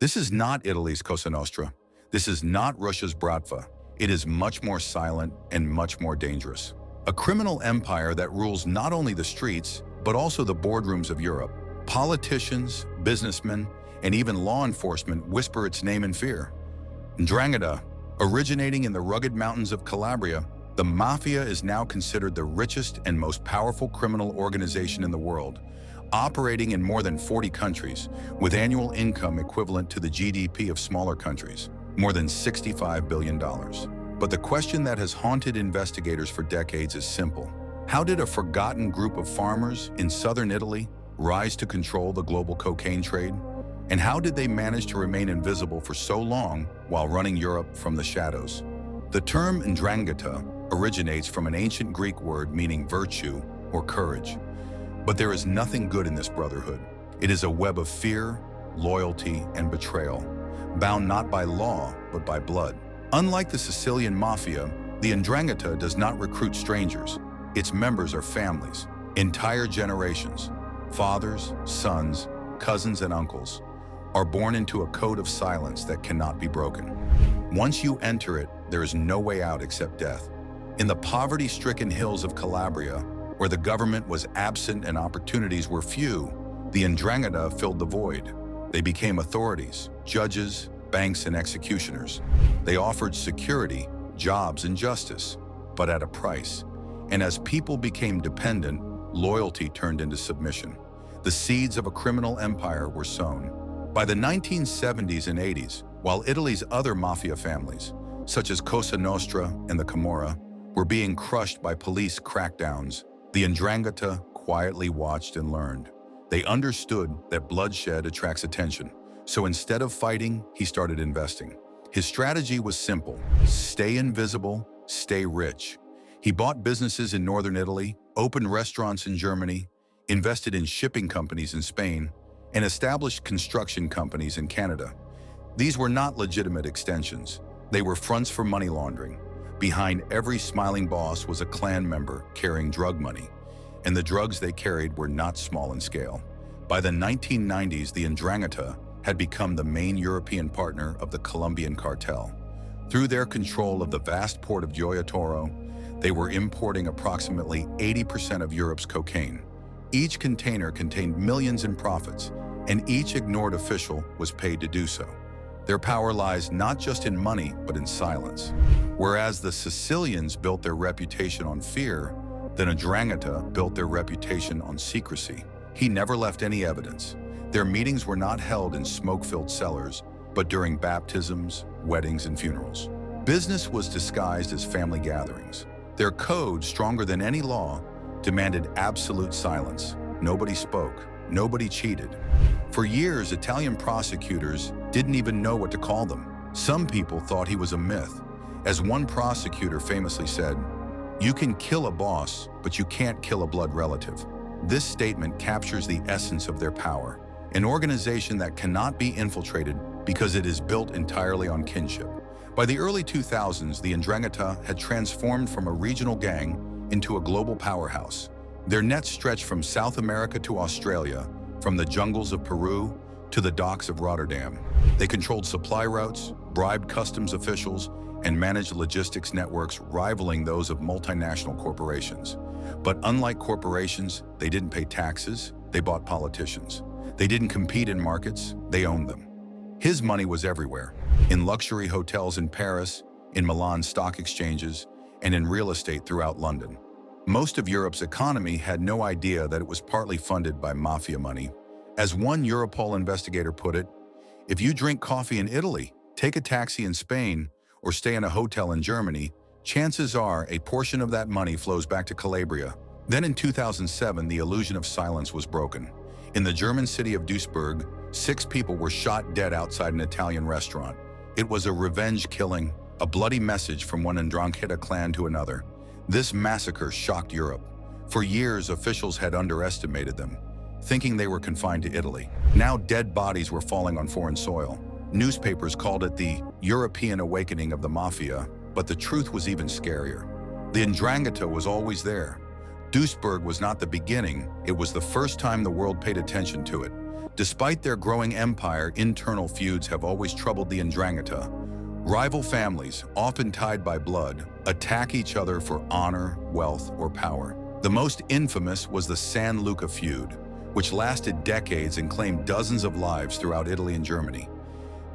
This is not Italy's Cosa Nostra. This is not Russia's Bratva. It is much more silent and much more dangerous. A criminal empire that rules not only the streets, but also the boardrooms of Europe. Politicians, businessmen, and even law enforcement whisper its name in fear. Ndrangheta, originating in the rugged mountains of Calabria, the Mafia is now considered the richest and most powerful criminal organization in the world, operating in more than 40 countries, with annual income equivalent to the GDP of smaller countries, more than $65 billion. But the question that has haunted investigators for decades is simple. How did a forgotten group of farmers in southern Italy rise to control the global cocaine trade? And how did they manage to remain invisible for so long while running Europe from the shadows? The term ndrangheta originates from an ancient Greek word meaning virtue or courage. But there is nothing good in this brotherhood. It is a web of fear, loyalty, and betrayal, bound not by law, but by blood. Unlike the Sicilian Mafia, the ndrangheta does not recruit strangers. Its members are families, entire generations. Fathers, sons, cousins, and uncles are born into a code of silence that cannot be broken. Once you enter it, there is no way out except death. In the poverty-stricken hills of Calabria, where the government was absent and opportunities were few, the ndrangheta filled the void. They became authorities, judges, banks, and executioners. They offered security, jobs, and justice, but at a price. And as people became dependent, loyalty turned into submission. The seeds of a criminal empire were sown. By the 1970s and 80s, while Italy's other mafia families, such as Cosa Nostra and the Camorra, were being crushed by police crackdowns, the ndrangheta quietly watched and learned. They understood that bloodshed attracts attention, so instead of fighting, he started investing. His strategy was simple: stay invisible, stay rich. He bought businesses in northern Italy, opened restaurants in Germany, invested in shipping companies in Spain, and established construction companies in Canada. These were not legitimate extensions. They were fronts for money laundering. Behind every smiling boss was a clan member carrying drug money, and the drugs they carried were not small in scale. By the 1990s, the ndrangheta had become the main European partner of the Colombian cartel. Through their control of the vast port of Gioia Tauro, they were importing approximately 80% of Europe's cocaine. Each container contained millions in profits, and each ignored official was paid to do so. Their power lies not just in money, but in silence. Whereas the Sicilians built their reputation on fear, the ndrangheta built their reputation on secrecy. He never left any evidence. Their meetings were not held in smoke-filled cellars, but during baptisms, weddings, and funerals. Business was disguised as family gatherings. Their code, stronger than any law, demanded absolute silence. Nobody spoke. Nobody cheated. For years, Italian prosecutors didn't even know what to call them. Some people thought he was a myth. As one prosecutor famously said, "You can kill a boss, but you can't kill a blood relative." This statement captures the essence of their power, an organization that cannot be infiltrated because it is built entirely on kinship. By the early 2000s, the ndrangheta had transformed from a regional gang into a global powerhouse. Their nets stretched from South America to Australia, from the jungles of Peru to the docks of Rotterdam. They controlled supply routes, bribed customs officials, and managed logistics networks rivaling those of multinational corporations. But unlike corporations, they didn't pay taxes, they bought politicians. They didn't compete in markets, they owned them. His money was everywhere, in luxury hotels in Paris, in Milan stock exchanges, and in real estate throughout London. Most of Europe's economy had no idea that it was partly funded by mafia money. As one Europol investigator put it, if you drink coffee in Italy, take a taxi in Spain, or stay in a hotel in Germany, chances are a portion of that money flows back to Calabria. Then in 2007, the illusion of silence was broken. In the German city of Duisburg, 6 people were shot dead outside an Italian restaurant. It was a revenge killing, a bloody message from one ndrangheta clan to another. This massacre shocked Europe. For years, officials had underestimated them, thinking they were confined to Italy. Now dead bodies were falling on foreign soil. Newspapers called it the European awakening of the Mafia, but the truth was even scarier. The ndrangheta was always there. Duisburg was not the beginning, it was the first time the world paid attention to it. Despite their growing empire, internal feuds have always troubled the ndrangheta. Rival families, often tied by blood, attack each other for honor, wealth, or power. The most infamous was the San Luca feud, which lasted decades and claimed dozens of lives throughout Italy and Germany.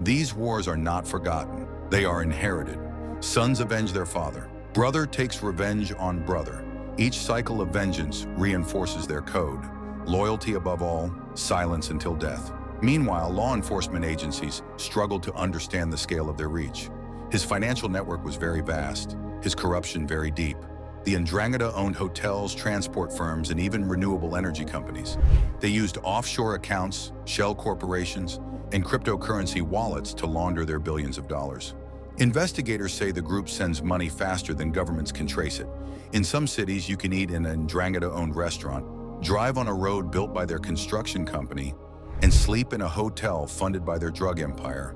These wars are not forgotten. They are inherited. Sons avenge their father. Brother takes revenge on brother. Each cycle of vengeance reinforces their code. Loyalty above all, silence until death. Meanwhile, law enforcement agencies struggled to understand the scale of their reach. His financial network was very vast, his corruption very deep. The ndrangheta owned hotels, transport firms, and even renewable energy companies. They used offshore accounts, shell corporations, and cryptocurrency wallets to launder their billions of dollars. Investigators say the group sends money faster than governments can trace it. In some cities, you can eat in an ndrangheta-owned restaurant, drive on a road built by their construction company, and sleep in a hotel funded by their drug empire,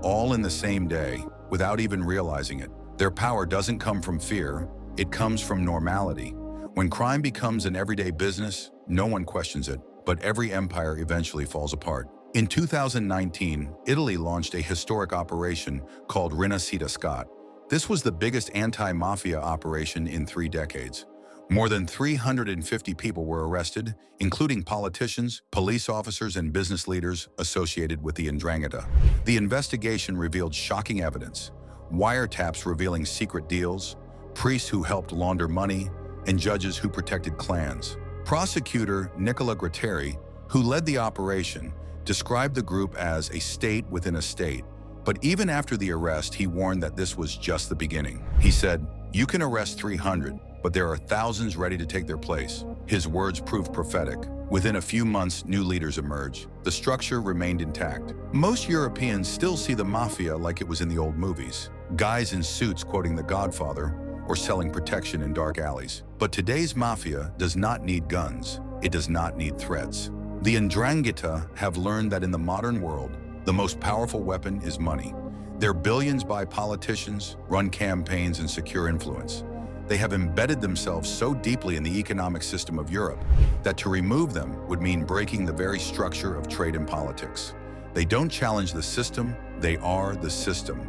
all in the same day, without even realizing it. Their power doesn't come from fear, it comes from normality. When crime becomes an everyday business, no one questions it, but every empire eventually falls apart. In 2019, Italy launched a historic operation called ndrangheta. This was the biggest anti-mafia operation in 3 decades. More than 350 people were arrested, including politicians, police officers, and business leaders associated with the ndrangheta. The investigation revealed shocking evidence: wiretaps revealing secret deals, priests who helped launder money, and judges who protected clans. Prosecutor Nicola Gratteri, who led the operation, described the group as a state within a state. But even after the arrest, he warned that this was just the beginning. He said, "You can arrest 300, but there are thousands ready to take their place." His words proved prophetic. Within a few months, new leaders emerged. The structure remained intact. Most Europeans still see the Mafia like it was in the old movies. Guys in suits quoting The Godfather or selling protection in dark alleys. But today's Mafia does not need guns. It does not need threats. The ndrangheta have learned that in the modern world, the most powerful weapon is money. Their billions buy politicians, run campaigns, and secure influence. They have embedded themselves so deeply in the economic system of Europe that to remove them would mean breaking the very structure of trade and politics. They don't challenge the system, they are the system.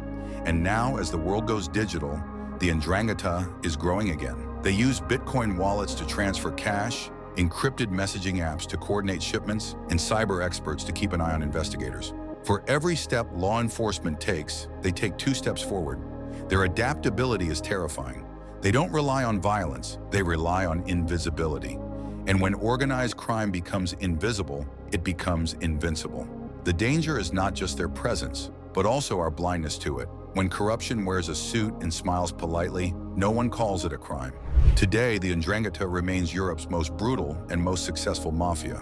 And now, as the world goes digital, the ndrangheta is growing again. They use Bitcoin wallets to transfer cash, encrypted messaging apps to coordinate shipments, and cyber experts to keep an eye on investigators. For every step law enforcement takes, they take 2 steps forward. Their adaptability is terrifying. They don't rely on violence, they rely on invisibility. And when organized crime becomes invisible, it becomes invincible. The danger is not just their presence, but also our blindness to it. When corruption wears a suit and smiles politely, no one calls it a crime. Today, the ndrangheta remains Europe's most brutal and most successful mafia.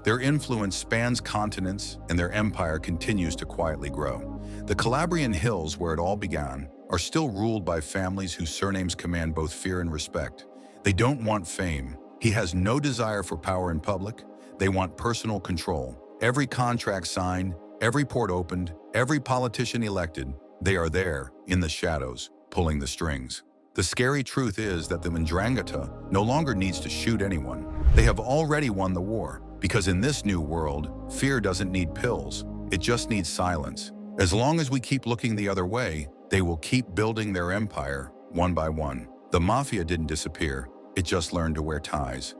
Their influence spans continents, and their empire continues to quietly grow. The Calabrian hills, where it all began, are still ruled by families whose surnames command both fear and respect. They don't want fame. He has no desire for power in public. They want personal control. Every contract signed, every port opened, every politician elected, they are there, in the shadows, pulling the strings. The scary truth is that the ndrangheta no longer needs to shoot anyone. They have already won the war, because in this new world, fear doesn't need pills, it just needs silence. As long as we keep looking the other way, they will keep building their empire, one by one. The Mafia didn't disappear, it just learned to wear ties.